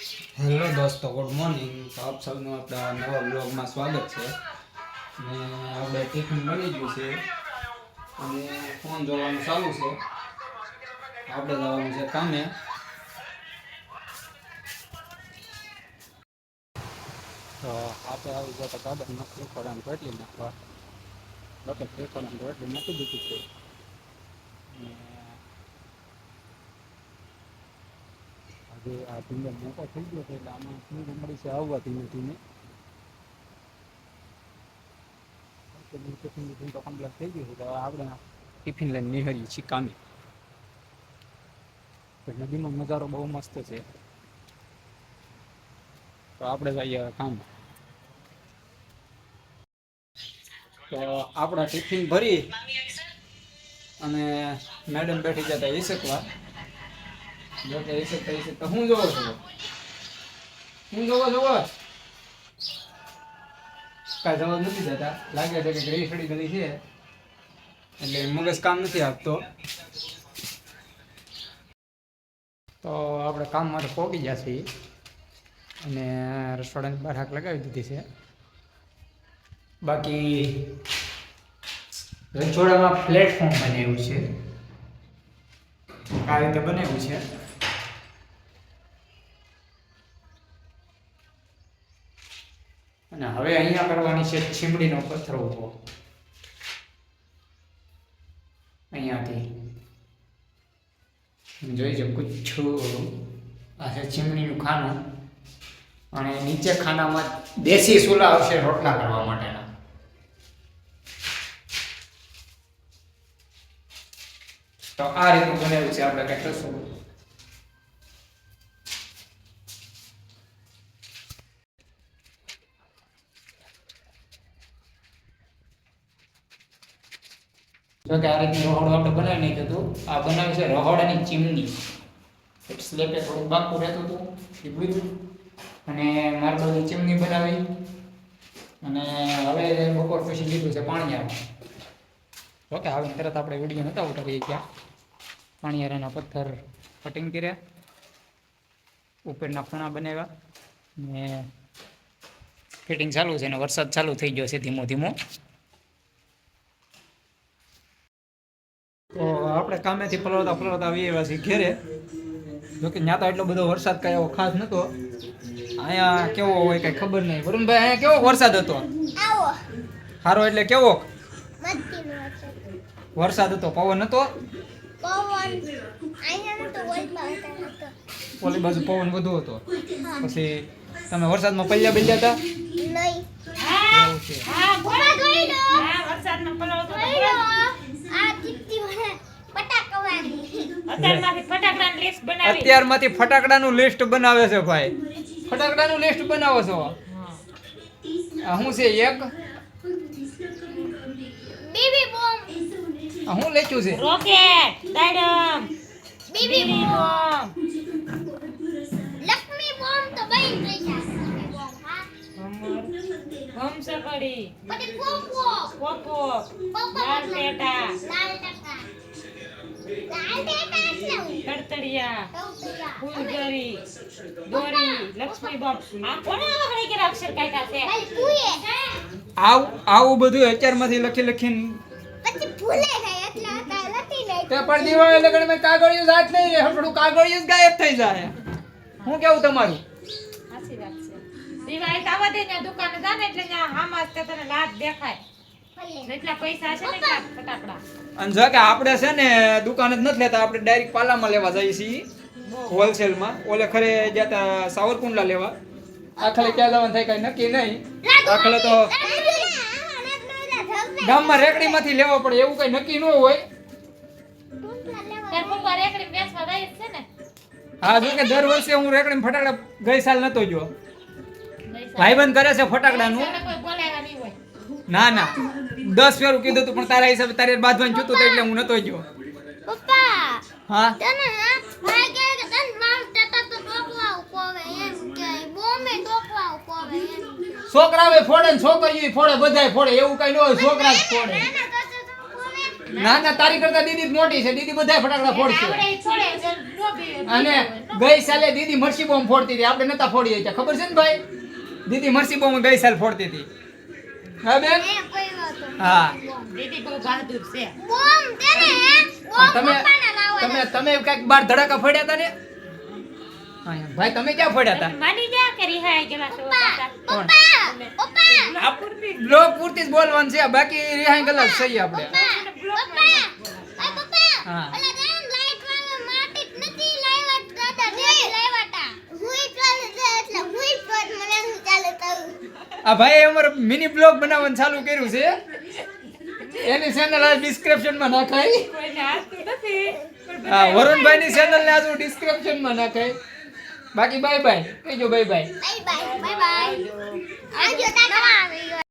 Hello દોસ્તો, good morning. તો આપ સૌનું આપણા નવા બ્લોગમાં સ્વાગત છે। ને આપણે ટિફિન બની ગયું છે અને ફોન જોવાનું ચાલુ છે। આપણે જવાનું છે કામે। તો આપણે આવી ગયા તો ગાર્ડનમાં ત્રિકોણ રોટલી નાખવા લોકો ત્રિકોણ રોટલી નાખી દીધી છે। આજે આ ધીમે મોટો થઈ ગયો છે એટલે આમાં શું મળી છે આવવા ધીમે ધીમે ટિફિન તો કમ્પ્લીટ થઈ ગયું છે। તો આપણે ટિફિન લઈને નીકળીએ છીએ કામે। નદીનો નજારો બહુ મસ્ત છે, તો આપણે જઈએ કામ। તો આપણા ટિફિન ભરી અને મેડમ બેઠી જતા ઈસકવા જોતા ઈસકતા હું જોવો છો કાંઈ જવાબ નથી દેતા। લાગે છે કે ગ્રેવી સડી ગઈ છે એટલે મગજ કામ નથી આપતો। તો આપણે કામ માટે પહોંચી ગયા છીએ અને રસોડાની બહાર હાક લગાવી દીધી છે। બાકી રસોડામાં પ્લેટફોર્મ બનાવ્યું છે, આ રીતે બનાવ્યું છે। અને હવે અહીંયા કરવાની છે ચીમડીનો પથ્થર ઉભો, અહીંયાથી જોઈ શકો છો। આ છે ચીમડીનું ખાનું અને નીચે ખાનામાં દેશી ચૂલા આવશે રોટલા કરવા માટેના। તો આ રીતનું બનાવ્યું છે આપણે કંઈક રસોડું। જો કે આ રીતનું રહોડું આપણે બનાવી નાખ્યું હતું। આ બનાવ્યું છે રહોડાની ચીમની, સ્લેબે થોડું બાકું રહેતું હતું એ બધું, અને માર્બલની ચીમની બનાવી અને હવે બપોર પછી લીધું છે પાણીયાર। ઓકે, હવે તરત આપણે વિડીયો નહોતા ઉતારીએ ગયા। પાણીયારાના પથ્થર કટિંગ કર્યા, ઉપરના ખૂણા બનાવ્યા ને ફિટિંગ ચાલુ છે અને વરસાદ ચાલુ થઈ ગયો છે ધીમો ધીમો। તો આપણે કામેથી પલળતા આવી આવ્યા છીએ ઘેરે। જોકે ત્યાં તો એટલો બધો વરસાદ કાંઈ એવો ખાસ નહોતો, અહીંયા કેવો હોય કાંઈ ખબર નહીં। વરુણભાઈ, અહીંયા કેવો વરસાદ હતો? સારો એટલે કેવો વરસાદ હતો? પવન હતો? ઓલી બાજુ પવન વધુ હતો। પછી તમે વરસાદમાં પલ્યા બલ્યા હતા? અત્યારમાંથી ફટાકડાનું લિસ્ટ બનાવે છે ભાઈ, ફટાકડાનું લિસ્ટ બનાવો છો? શું છે? એક બેબી બોમ્બ, શું લખ્યું છે? રોકેટ, ડાયડમ, બેબી બોમ્બ, લક્ષ્મી બોમ્બ તો બઈ થઈ જશે। બમ સકડી, પછી પોપો, પોપો, પોપો લાલ પેટા, લાલ ટકા, લાલ ટેટા એટલે તડતડિયા, હું ફૂલગરી, દોરી, લક્ષ્મી બોમ્બ। આ કોને વખણી કે અક્ષર કાઢ્યા છે? ભાઈ પૂએ આવું બધું અત્યારમાંથી લખી લખીને પછી ભૂલે જાય એટલે આ લખી લે। તે પર દિવાળી લગન મેં કાગળિયું જાત નહીં રહે, થોડું કાગળિયું જ ગાયબ થઈ જાય। શું કેવું તમારું? સાચી વાત છે। દિવાળી તાવા દે ને દુકાને જા ને એટલે ન્યા હામાં જ તને લાટ દેખાય, જેટલા પૈસા છે ને એટલા ફટાકડા। અને જો કે આપણે છે ને દુકાને જ નથી લેતા, આપણે ડાયરેક્ટ પાલામાં લેવા જઈએ છીએ હોલસેલમાં। ઓલે ખરે જતા સાવરકુંડલા લેવા, આખલે ક્યાં જવાનું થાય કઈ નક્કી નહીં। આખલે તો ગામમાં રેકડીમાંથી લેવો પડે, એવું કઈ નક્કી ન હોય। તાર પપ્પા રેકડી બેસવા જાય છે ને? હા, જો કે દર વર્ષે હું રેકડી ફટાકડા ગઈ સાલ નતો ગયો। ભાઈબંધ કરે છે ફટાકડાનું। કોઈ બોલાવ્યા નહીં હોય? ના ના, 10 ફેરું કીધું હતું પણ તારા હિસાબે તારે બાંધવાનું જોતું હતું એટલે હું નતો ગયો। પપ્પા હા, તને ભાઈ કહે કે તને માર ટેટા તો ટોકવાવ પોવે એમ કે બોમ્બે ટોકવાવ પોવે એમ કે છોકરાવે ફોડે ને છોકરીઓ ફોડે, બધાય ફોડે, એવું કઈ ન હોય। છોકરા જ ફોડે। નાના તો પોવે ના ના, તારી કરતા દીદી જ મોટી છે, દીદી બધાય ફટાકડા ફોડશે। આવડે ઈ થોડે નો બી અને ગઈ સાલે દીદી મરસી બોમ્બ ફોડતી હતી આપણે નતા ફોડી હતા ખબર છે ને ભાઈ દીદી મરસી બોમ્બ ગઈ સાલ ફોડતી હતી હા બેન એ કોઈ વાતો હા દીદી બહુ બહાદુર છે. બોમ તેને બોમ તમે પપ્પાના લાવવાના તમે કઈક બાર ધડાકા ફોડ્યા હતા ને હા ભાઈ તમે ક્યાં ફોડ્યા હતા તમે માની જા કે રિહાઈ ગયેલા છો પાછા. કોણ પપ્પા બ્લોગ પૂરતી જ બોલવાનું છે બાકી રિહાઈ ગલત સહી આપણે હા. ઓલા રેન લાઈટ વાળા માટી નથી લાવ્યા દાદા નથી લાવ્યા તા હુઈ ચાલે છે એટલે હુઈ પર મને હું ચાલે તારું આ ભાઈ અમારો મિની બ્લોગ બનાવવાનું ચાલુ કર્યું છે એની ચેનલ આ ડિસ્ક્રિપ્શન માં નાખાય કોઈને હાથતું નથી. પણ હા વરુણભાઈ ની ચેનલ ને આજુ ડિસ્ક્રિપ્શન માં નાખાય બાકી બાય બાય કહીજો bye bye bye bye bye bye આજો ટાટા